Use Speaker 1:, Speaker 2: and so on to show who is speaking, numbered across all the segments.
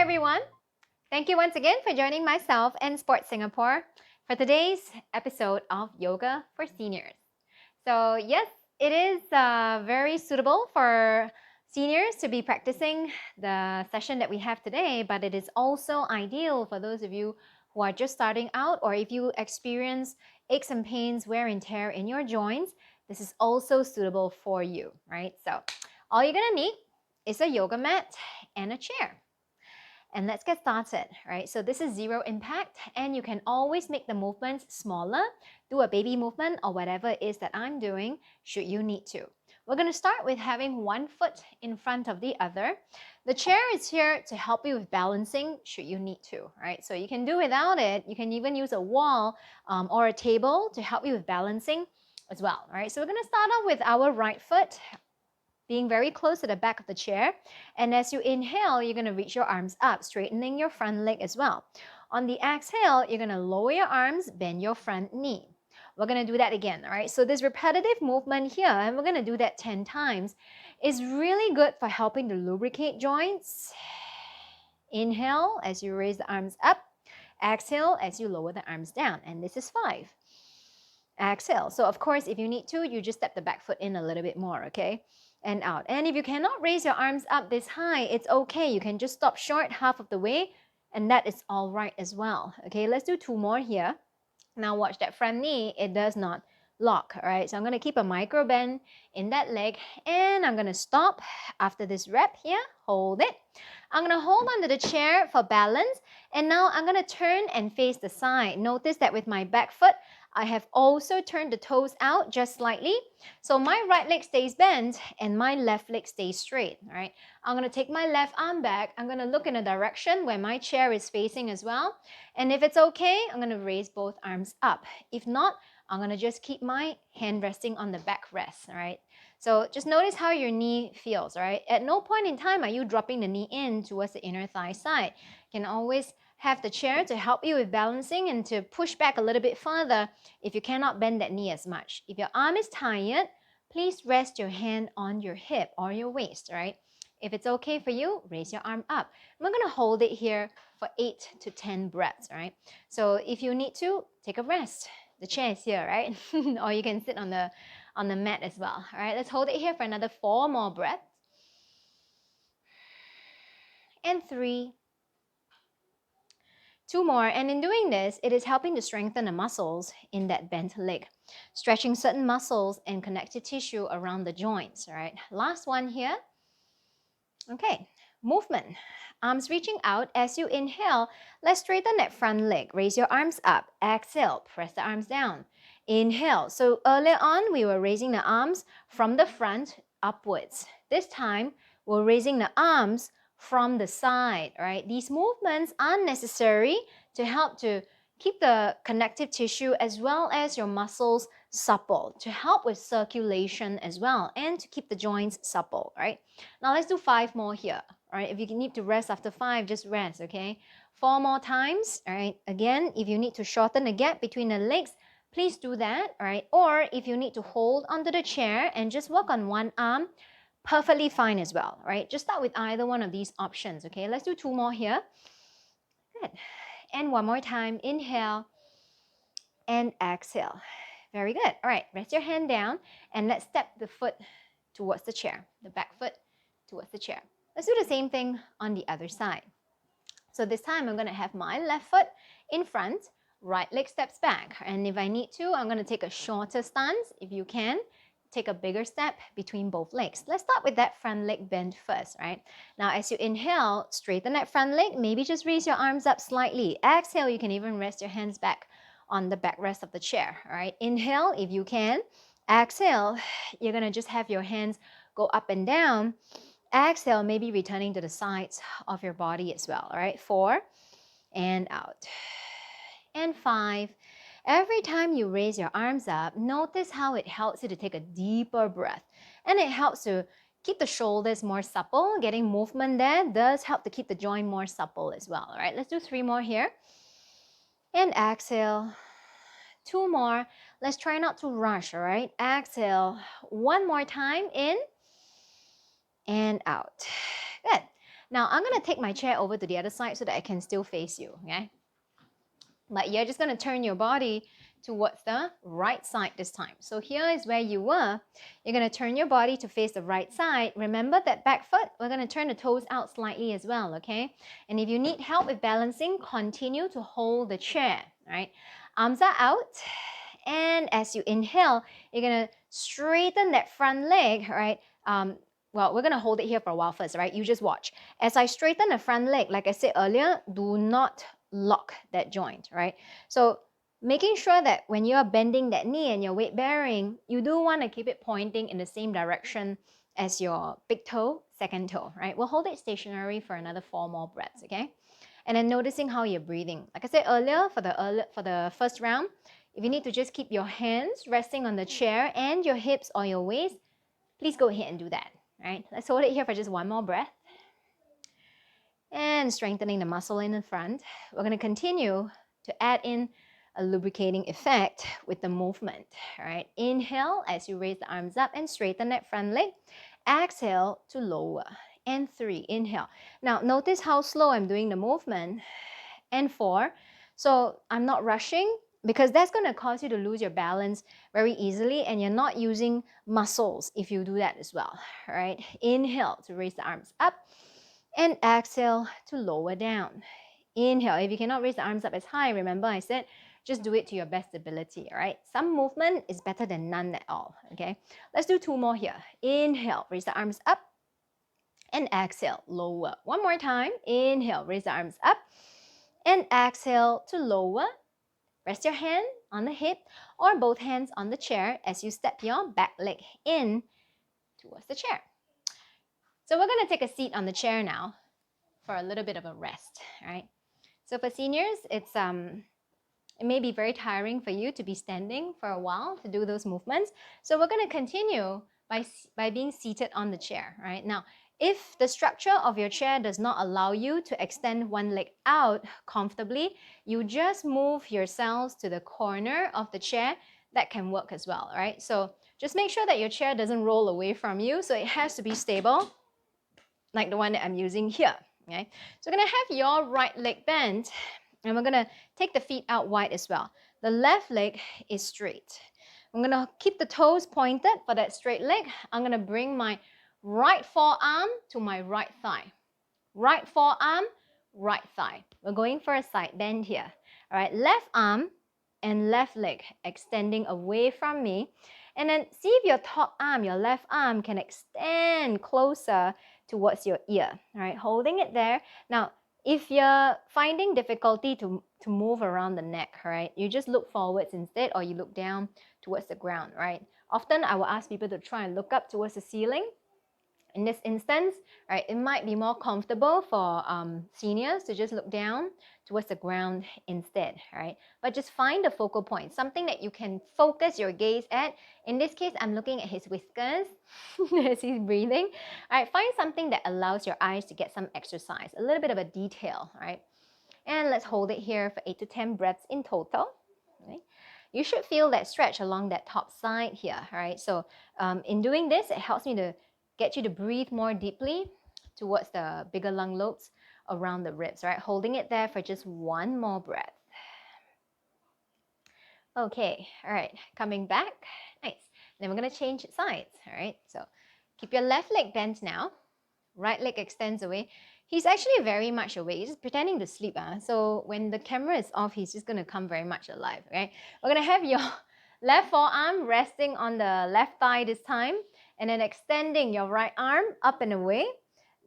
Speaker 1: everyone. Thank you once again for joining myself and Sports Singapore for today's episode of Yoga for Seniors. So, yes, it is very suitable for seniors to be practicing the session that we have today, but it is also ideal for those of you who are just starting out, or if you experience aches and pains, wear and tear in your joints, this is also suitable for you, right? So, all you're gonna need is a yoga mat and a chair. And let's get started, right? So this is zero impact, and you can always make the movements smaller, do a baby movement or whatever it is that I'm doing should you need to. We're going to start with having one foot in front of the other. The chair is here to help you with balancing should you need to, right? So you can do without it. You can even use a wall or a table to help you with balancing as well, right? So we're going to start off with our right foot being very close to the back of the chair. And as you inhale, you're going to reach your arms up, straightening your front leg as well. On the exhale, you're going to lower your arms, bend your front knee. We're going to do that again, all right? So this repetitive movement here, and we're going to do that 10 times, is really good for helping to lubricate joints. Inhale as you raise the arms up. Exhale as you lower the arms down. And this is 5. Exhale. So of course, if you need to, you just step the back foot in a little bit more, okay? And out. And if you cannot raise your arms up this high, it's okay. You can just stop short half of the way, and that is all right as well. Okay, let's do 2 more here. Now watch that front knee, it does not lock, all right? So I'm going to keep a micro bend in that leg, and I'm going to stop after this rep here. Hold it. I'm going to hold onto the chair for balance, and now I'm going to turn and face the side. Notice that with my back foot, I have also turned the toes out just slightly. So my right leg stays bent and my left leg stays straight, all right? I'm going to take my left arm back. I'm going to look in a direction where my chair is facing as well. And if it's okay, I'm going to raise both arms up. If not, I'm going to just keep my hand resting on the backrest, all right? So just notice how your knee feels, all right? At no point in time are you dropping the knee in towards the inner thigh side. You can always have the chair to help you with balancing and to push back a little bit further if you cannot bend that knee as much. If your arm is tired, please rest your hand on your hip or your waist, all right? If it's okay for you, raise your arm up. We're going to hold it here for 8 to 10 breaths, all right? So if you need to, take a rest. The chair is here, right? Or you can sit on the mat as well, all right? Let's hold it here for another 4 more breaths. And 3, 2 more, and in doing this, it is helping to strengthen the muscles in that bent leg, stretching certain muscles and connective tissue around the joints, all right? Last one here. Okay, movement. Arms reaching out as you inhale. Let's straighten that front leg. Raise your arms up. Exhale, press the arms down. Inhale. So earlier on, we were raising the arms from the front upwards. This time, we're raising the arms from the side, right? These movements are necessary to help to keep the connective tissue as well as your muscles supple, to help with circulation as well, and to keep the joints supple, right? Now let's do 5 more here, all right? If you need to rest after 5, just rest, okay? 4 more times, all right? Again, if you need to shorten the gap between the legs, please do that, all right? Or if you need to hold onto the chair and just work on one arm, perfectly fine as well, right? Just start with either one of these options, okay? Let's do 2 more here. Good. And 1 more time. Inhale and exhale. Very good. All right, rest your hand down and let's step the foot towards the chair, the back foot towards the chair. Let's do the same thing on the other side. So this time I'm going to have my left foot in front, right leg steps back. And if I need to, I'm going to take a shorter stance. If you can, take a bigger step between both legs. Let's start with that front leg bend first, right? Now, as you inhale, straighten that front leg. Maybe just raise your arms up slightly. Exhale, you can even rest your hands back on the backrest of the chair, all right? Inhale, if you can. Exhale, you're going to just have your hands go up and down. Exhale, maybe returning to the sides of your body as well, all right? 4, and out. And 5. Every time you raise your arms up, notice how it helps you to take a deeper breath. And it helps to keep the shoulders more supple. Getting movement there does help to keep the joint more supple as well. All right, let's do 3 more here. And exhale. 2 more. Let's try not to rush, all right? Exhale. 1 more time. In and out. Good. Now, I'm going to take my chair over to the other side so that I can still face you, okay? But you're just going to turn your body towards the right side this time. So here is where you were. You're going to turn your body to face the right side. Remember that back foot, we're going to turn the toes out slightly as well, okay? And if you need help with balancing, continue to hold the chair, right? Arms are out. And as you inhale, you're going to straighten that front leg, right? Well, we're going to hold it here for a while first, right? You just watch. As I straighten the front leg, like I said earlier, do not lock that joint, right? So making sure that when you are bending that knee and your weight bearing, you do want to keep it pointing in the same direction as your big toe, second toe, right? We'll hold it stationary for another 4 more breaths, okay? And then noticing how you're breathing. Like I said earlier, for the first round, if you need to just keep your hands resting on the chair and your hips or your waist, please go ahead and do that, right? Let's hold it here for just 1 more breath. And strengthening the muscle in the front. We're going to continue to add in a lubricating effect with the movement. All right, inhale as you raise the arms up and straighten that front leg. Exhale to lower. And 3, inhale. Now notice how slow I'm doing the movement. And 4, so I'm not rushing because that's going to cause you to lose your balance very easily, and you're not using muscles if you do that as well. All right, inhale to raise the arms up. And exhale to lower down. Inhale. If you cannot raise the arms up as high, remember I said just do it to your best ability, all right? Some movement is better than none at all, okay? Let's do 2 more here. Inhale, raise the arms up. And exhale, lower. 1 more time. Inhale, raise the arms up. And exhale to lower. Rest your hand on the hip or both hands on the chair as you step your back leg in towards the chair. So we're going to take a seat on the chair now for a little bit of a rest, all right? So for seniors, it may be very tiring for you to be standing for a while to do those movements. So we're going to continue by being seated on the chair, right? Now, if the structure of your chair does not allow you to extend one leg out comfortably, you just move yourselves to the corner of the chair. That can work as well, right? So just make sure that your chair doesn't roll away from you. So it has to be stable, like the one that I'm using here, okay? So we're going to have your right leg bent, and we're going to take the feet out wide as well. The left leg is straight. I'm going to keep the toes pointed for that straight leg. I'm going to bring my right forearm to my right thigh. Right forearm, right thigh. We're going for a side bend here. All right, left arm and left leg extending away from me. And then see if your top arm, your left arm, can extend closer towards your ear. All right, holding it there. Now, if you're finding difficulty to move around the neck, right, you just look forwards instead, or you look down towards the ground, right? Often I will ask people to try and look up towards the ceiling. In this instance, right, it might be more comfortable for seniors to just look down towards the ground instead, right? But just find a focal point, something that you can focus your gaze at. In this case, I'm looking at his whiskers as he's breathing. All right, find something that allows your eyes to get some exercise, a little bit of a detail, right? And let's hold it here for 8 to 10 breaths in total. Okay? You should feel that stretch along that top side here, right? So in doing this, it helps me to get you to breathe more deeply towards the bigger lung lobes around the ribs, right? Holding it there for just 1 more breath. Okay, all right, coming back. Nice. Then we're going to change sides, all right? So keep your left leg bent now. Right leg extends away. He's actually very much awake. He's just pretending to sleep. So when the camera is off, he's just going to come very much alive, right? We're going to have your left forearm resting on the left thigh this time, and then extending your right arm up and away.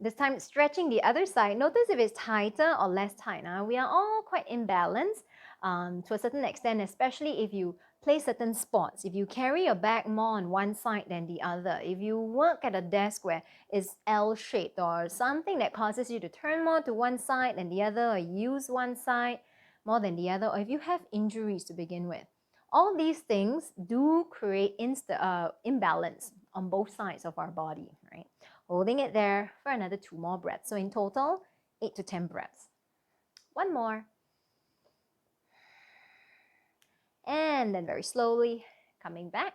Speaker 1: This time stretching the other side. Notice if it's tighter or less tight. Now we are all quite imbalanced to a certain extent, especially if you play certain sports. If you carry your bag more on one side than the other, if you work at a desk where it's L-shaped or something that causes you to turn more to one side than the other, or use one side more than the other, or if you have injuries to begin with, all these things do create imbalance on both sides of our body, right? Holding it there for another 2 more breaths. So in total, 8 to 10 breaths. 1 more. And then very slowly coming back.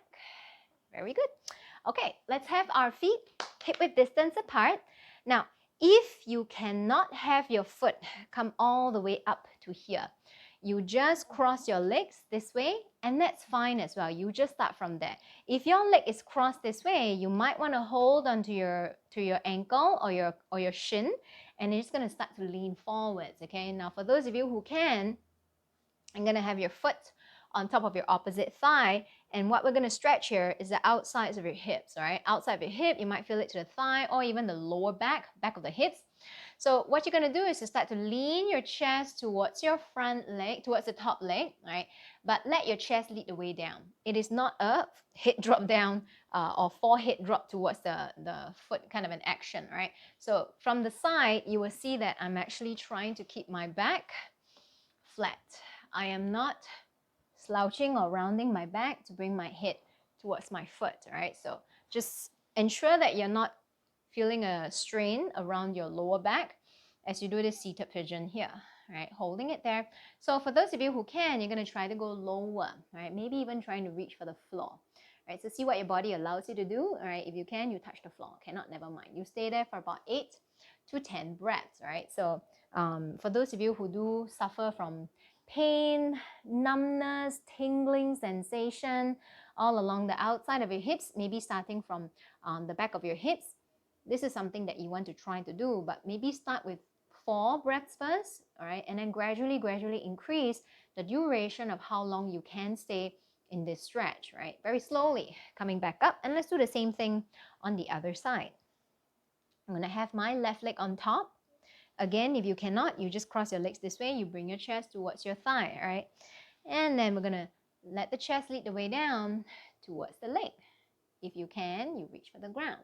Speaker 1: Very good. Okay, let's have our feet hip width distance apart. Now, If you cannot have your foot come all the way up to here, you just cross your legs this way, and that's fine as well. You just start from there. If your leg is crossed this way, you might want to hold onto your ankle or your shin, and it's going to start to lean forwards. Okay, now for those of you who can, I'm going to have your foot on top of your opposite thigh, and what we're going to stretch here is the outsides of your hips. All right, outside of your hip, you might feel it to the thigh or even the lower back of the hips. So what you're going to do is to start to lean your chest towards your front leg, towards the top leg, right? But let your chest lead the way down. It is not a head drop down or forehead drop towards the foot kind of an action, right? So from the side, you will see that I'm actually trying to keep my back flat. I am not slouching or rounding my back to bring my head towards my foot, right? So just ensure that you're not feeling a strain around your lower back as you do this seated pigeon here, right? Holding it there. So for those of you who can, you're going to try to go lower, right? Maybe even trying to reach for the floor, right? So see what your body allows you to do, all right? If you can, you touch the floor. Cannot, never mind. You stay there for about 8 to 10 breaths, right? So for those of you who do suffer from pain, numbness, tingling sensation all along the outside of your hips, maybe starting from the back of your hips, this is something that you want to try to do, but maybe start with 4 breaths first, all right, and then gradually increase the duration of how long you can stay in this stretch, right? Very slowly coming back up, and let's do the same thing on the other side. I'm gonna have my left leg on top. Again, if you cannot, you just cross your legs this way, you bring your chest towards your thigh, all right? And then we're gonna let the chest lead the way down towards the leg. If you can, you reach for the ground,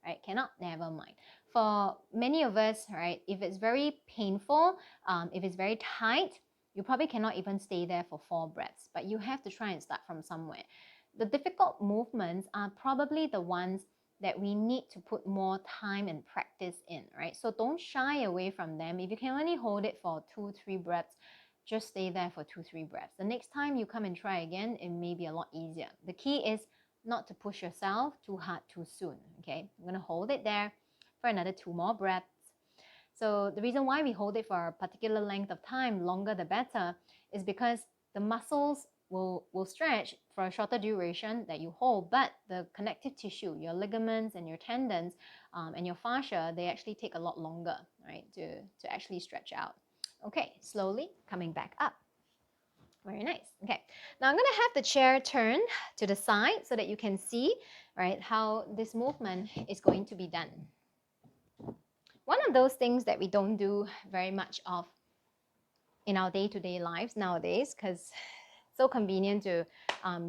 Speaker 1: right? Cannot, never mind. For many of us, right, if it's very painful, if it's very tight, you probably cannot even stay there for 4 breaths, but you have to try and start from somewhere. The difficult movements are probably the ones that we need to put more time and practice in, right? So don't shy away from them. If you can only hold it for 2-3 breaths, just stay there for 2-3 breaths. The next time you come and try again, it may be a lot easier. The key is not to push yourself too hard too soon, okay? I'm gonna hold it there for another 2 more breaths. So the reason why we hold it for a particular length of time, longer the better, is because the muscles will stretch for a shorter duration that you hold, but the connective tissue, your ligaments and your tendons and your fascia, they actually take a lot longer, right, to actually stretch out. Okay, slowly coming back up. Very nice. Okay, now I'm going to have the chair turn to the side so that you can see, right, how this movement is going to be done. One of those things that we don't do very much of in our day-to-day lives nowadays, because it's so convenient to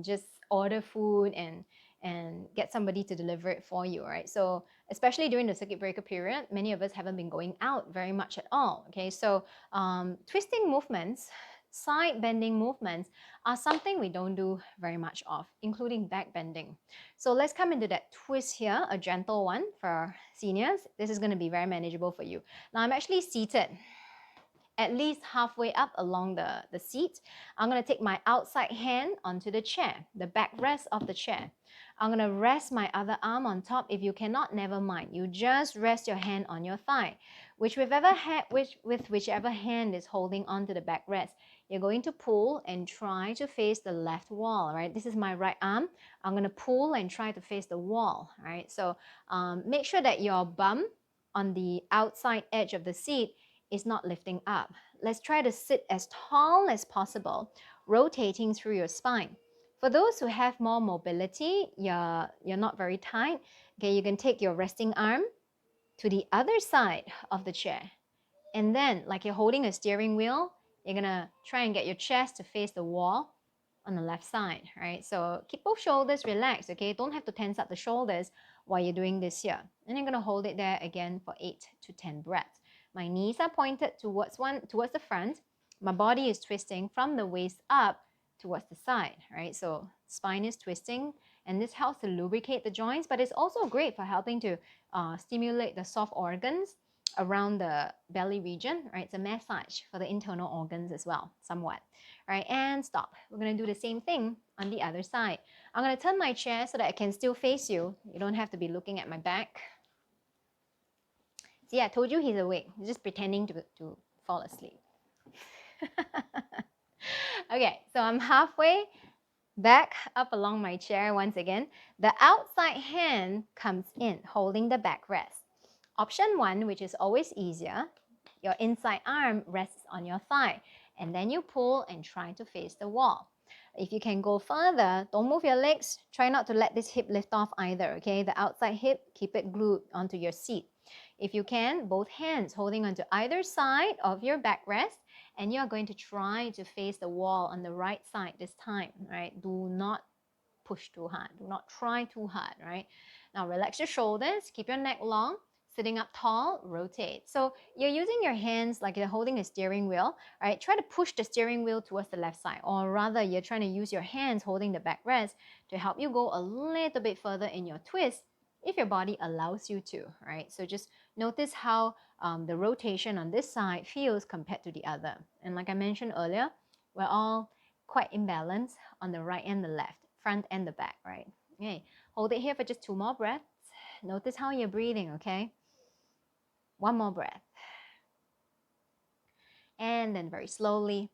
Speaker 1: just order food and get somebody to deliver it for you, right? So especially during the circuit breaker period, many of us haven't been going out very much at all, okay? So twisting movements, side bending movements are something we don't do very much of, including back bending. So let's come into that twist here, a gentle one for our seniors. This is going to be very manageable for you. Now I'm actually seated at least halfway up along the seat. I'm going to take my outside hand onto the chair, the backrest of the chair. I'm going to rest my other arm on top. If you cannot, never mind. You just rest your hand on your thigh, with whichever hand is holding onto the backrest. You're going to pull and try to face the left wall, right? This is my right arm. I'm going to pull and try to face the wall, right? So make sure that your bum on the outside edge of the seat is not lifting up. Let's try to sit as tall as possible, rotating through your spine. For those who have more mobility, you're not very tight, okay, you can take your resting arm to the other side of the chair. And then, like you're holding a steering wheel, you're gonna try and get your chest to face the wall on the left side, right? So keep both shoulders relaxed, okay? Don't have to tense up the shoulders while you're doing this here. And you're gonna hold it there again for 8 to 10 breaths. My knees are pointed towards the front. My body is twisting from the waist up towards the side, right? So spine is twisting, and this helps to lubricate the joints, but it's also great for helping to stimulate the soft organs around the belly region, right? It's a massage for the internal organs as well, somewhat. All right, and stop. We're gonna do the same thing on the other side. I'm gonna turn my chair so that I can still face you. You don't have to be looking at my back. See, I told you he's awake. He's just pretending to fall asleep. Okay, so I'm halfway back up along my chair once again. The outside hand comes in, holding the backrest. Option 1, which is always easier, your inside arm rests on your thigh, and then you pull and try to face the wall. If you can go further, don't move your legs. Try not to let this hip lift off either, okay? The outside hip, keep it glued onto your seat. If you can, both hands holding onto either side of your backrest, and you are going to try to face the wall on the right side this time, right? Do not push too hard. Do not try too hard, right? Now relax your shoulders, keep your neck long, sitting up tall, rotate. So you're using your hands like you're holding a steering wheel, right? Try to push the steering wheel towards the left side, or rather you're trying to use your hands holding the backrest to help you go a little bit further in your twist if your body allows you to, right? So just notice how the rotation on this side feels compared to the other. And like I mentioned earlier, we're all quite imbalanced on the right and the left, front and the back, right? Okay, hold it here for just 2 more breaths. Notice how you're breathing, okay? 1 more breath. And then very slowly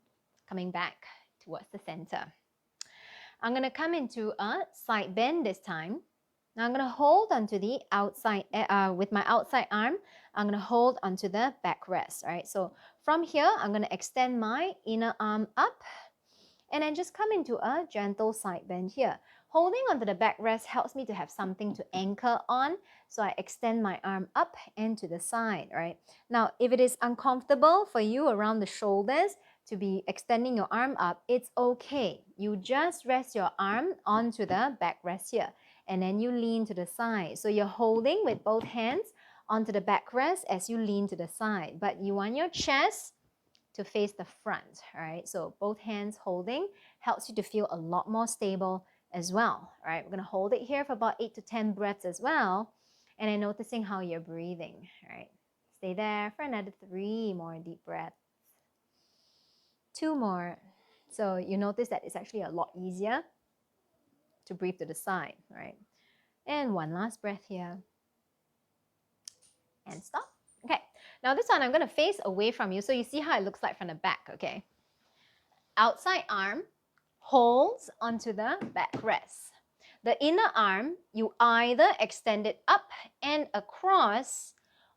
Speaker 1: coming back towards the center. I'm going to come into a side bend this time. Now I'm going to hold onto the outside, with my outside arm, I'm going to hold onto the backrest, right? So from here, I'm going to extend my inner arm up and then just come into a gentle side bend here. Holding onto the backrest helps me to have something to anchor on, so I extend my arm up and to the side, right? Now, if it is uncomfortable for you around the shoulders to be extending your arm up, it's okay. You just rest your arm onto the backrest here, and then you lean to the side. So you're holding with both hands onto the backrest as you lean to the side, but you want your chest to face the front, all right? So both hands holding helps you to feel a lot more stable as well, all right? We're gonna hold it here for about 8 to 10 breaths as well, and then noticing how you're breathing, all right? Stay there for another 3 more deep breaths. 2 more. So you notice that it's actually a lot easier to breathe to the side, right? And 1 last breath here. And stop. Okay, now this one I'm gonna face away from you so you see how it looks like from the back, okay? Outside arm holds onto the backrest. The inner arm, you either extend it up and across,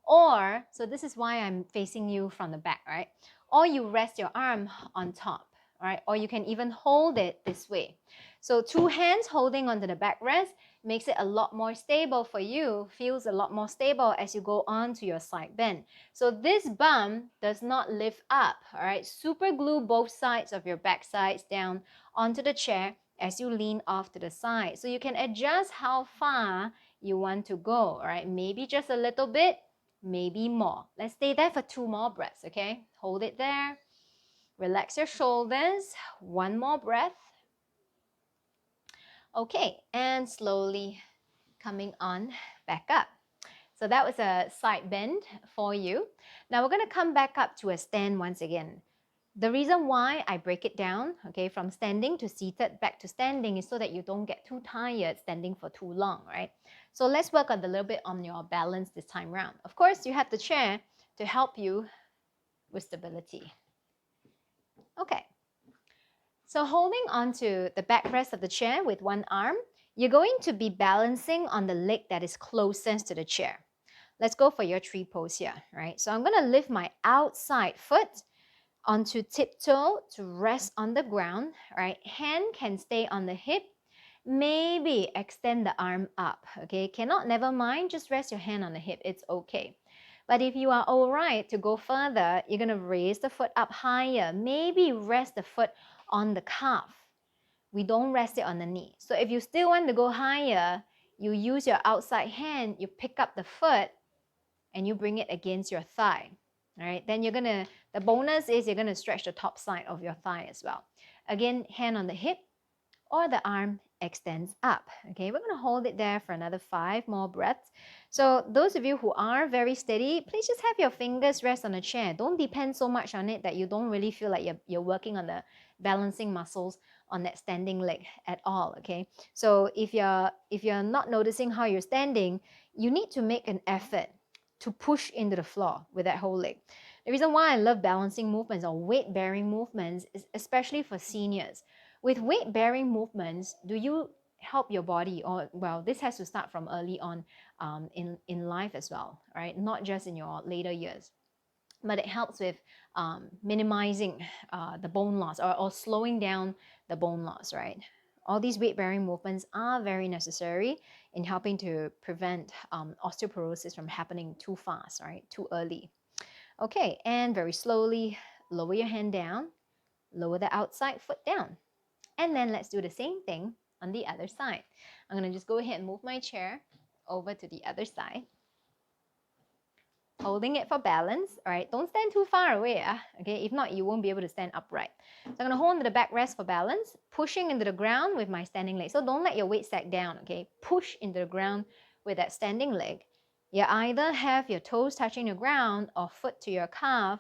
Speaker 1: or, so this is why I'm facing you from the back, right? Or you rest your arm on top, right? Or you can even hold it this way. So 2 hands holding onto the backrest makes it a lot more stable for you, feels a lot more stable as you go on to your side bend. So this bum does not lift up, all right? Super glue both sides of your back sides down onto the chair as you lean off to the side. So you can adjust how far you want to go, all right? Maybe just a little bit, maybe more. Let's stay there for 2 more breaths, okay? Hold it there. Relax your shoulders. 1 more breath. Okay, and slowly coming on back up. So that was a side bend for you. Now we're going to come back up to a stand once again. The reason why I break it down, okay, from standing to seated back to standing is so that you don't get too tired standing for too long, right? So let's work on a little bit on your balance this time around. Of course, you have the chair to help you with stability. Okay. So holding onto the backrest of the chair with 1 arm, you're going to be balancing on the leg that is closest to the chair. Let's go for your tree pose here, right? So I'm going to lift my outside foot onto tiptoe to rest on the ground, right? Hand can stay on the hip. Maybe extend the arm up, okay? Cannot, never mind, just rest your hand on the hip. It's okay. But if you are all right to go further, you're going to raise the foot up higher. Maybe rest the foot on the calf. We don't rest it on the knee. So if you still want to go higher, you use your outside hand, you pick up the foot, and you bring it against your thigh. All right, then you're gonna, the bonus is you're gonna stretch the top side of your thigh as well. Again, hand on the hip or the arm extends up. Okay, we're gonna hold it there for another 5 more breaths. So those of you who are very steady, please just have your fingers rest on the chair. Don't depend so much on it that you don't really feel like you're working on the balancing muscles on that standing leg at all, okay? So if you're not noticing how you're standing, you need to make an effort to push into the floor with that whole leg. The reason why I love balancing movements or weight-bearing movements is especially for seniors. With weight-bearing movements, do you help your body, or well, this has to start from early on in life as well, right? Not just in your later years, but it helps with minimizing the bone loss, or slowing down the bone loss, right? All these weight-bearing movements are very necessary in helping to prevent osteoporosis from happening too fast, right? Too early. Okay, and very slowly lower your hand down, lower the outside foot down. And then let's do the same thing on the other side. I'm gonna just go ahead and move my chair over to the other side, holding it for balance. All right, don't stand too far away, okay? If not, you won't be able to stand upright. So I'm gonna hold onto the backrest for balance, pushing into the ground with my standing leg. So don't let your weight sag down, okay? Push into the ground with that standing leg. You either have your toes touching the ground or foot to your calf,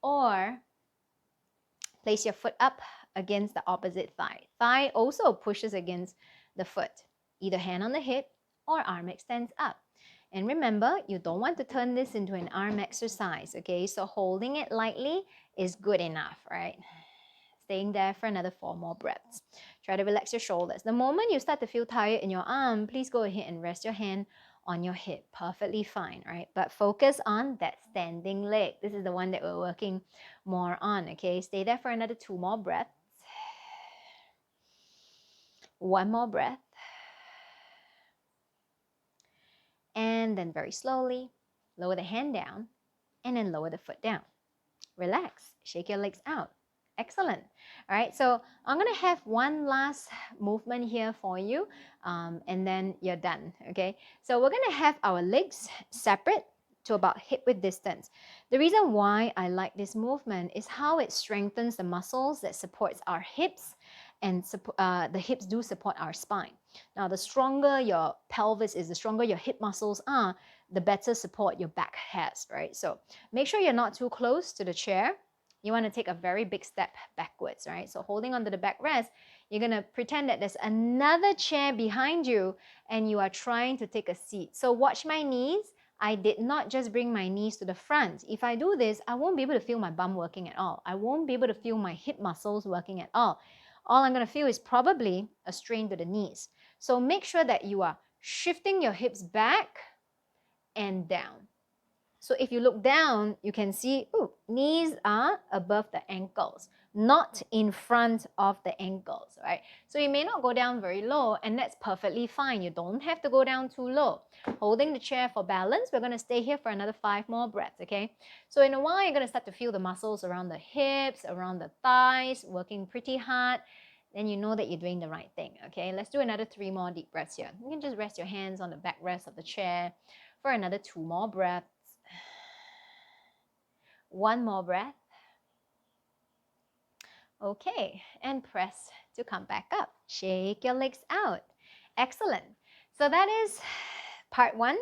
Speaker 1: or place your foot up against the opposite thigh. Thigh also pushes against the foot. Either hand on the hip or arm extends up. And remember, you don't want to turn this into an arm exercise, okay? So holding it lightly is good enough, right? Staying there for another 4 more breaths. Try to relax your shoulders. The moment you start to feel tired in your arm, please go ahead and rest your hand on your hip. Perfectly fine, right? But focus on that standing leg. This is the one that we're working more on, okay? Stay there for another 2 more breaths. 1 more breath. And then very slowly, lower the hand down and then lower the foot down. Relax, shake your legs out. Excellent. All right, so I'm gonna have one last movement here for you, and then you're done, okay? So we're gonna have our legs separate to about hip width distance. The reason why I like this movement is how it strengthens the muscles that supports our hips, and the hips do support our spine. Now, the stronger your pelvis is, the stronger your hip muscles are, the better support your back has, right? So make sure you're not too close to the chair. You want to take a very big step backwards, right? So holding onto the backrest, you're going to pretend that there's another chair behind you and you are trying to take a seat. So watch my knees. I did not just bring my knees to the front. If I do this, I won't be able to feel my bum working at all. I won't be able to feel my hip muscles working at all. All I'm going to feel is probably a strain to the knees. So make sure that you are shifting your hips back and down. So if you look down, you can see, knees are above the ankles, not in front of the ankles, right? So you may not go down very low, and that's perfectly fine. You don't have to go down too low. Holding the chair for balance, we're gonna stay here for another 5 more breaths, okay? So in a while, you're gonna start to feel the muscles around the hips, around the thighs, working pretty hard. Then you know that you're doing the right thing, okay? Let's do another 3 more deep breaths here. You can just rest your hands on the backrest of the chair for another 2 more breaths. 1 more breath. Okay, and press to come back up. Shake your legs out. Excellent. So that is part 1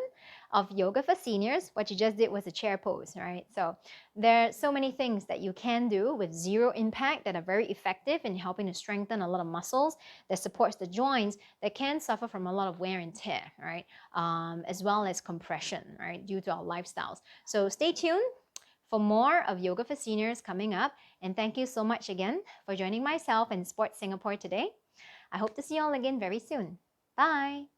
Speaker 1: of yoga for seniors. What you just did was a chair pose, right? So there are so many things that you can do with zero impact that are very effective in helping to strengthen a lot of muscles that supports the joints that can suffer from a lot of wear and tear, right? As well as compression, right? Due to our lifestyles. So stay tuned for more of Yoga for Seniors coming up. And thank you so much again for joining myself and Sports Singapore today. I hope to see you all again very soon. Bye!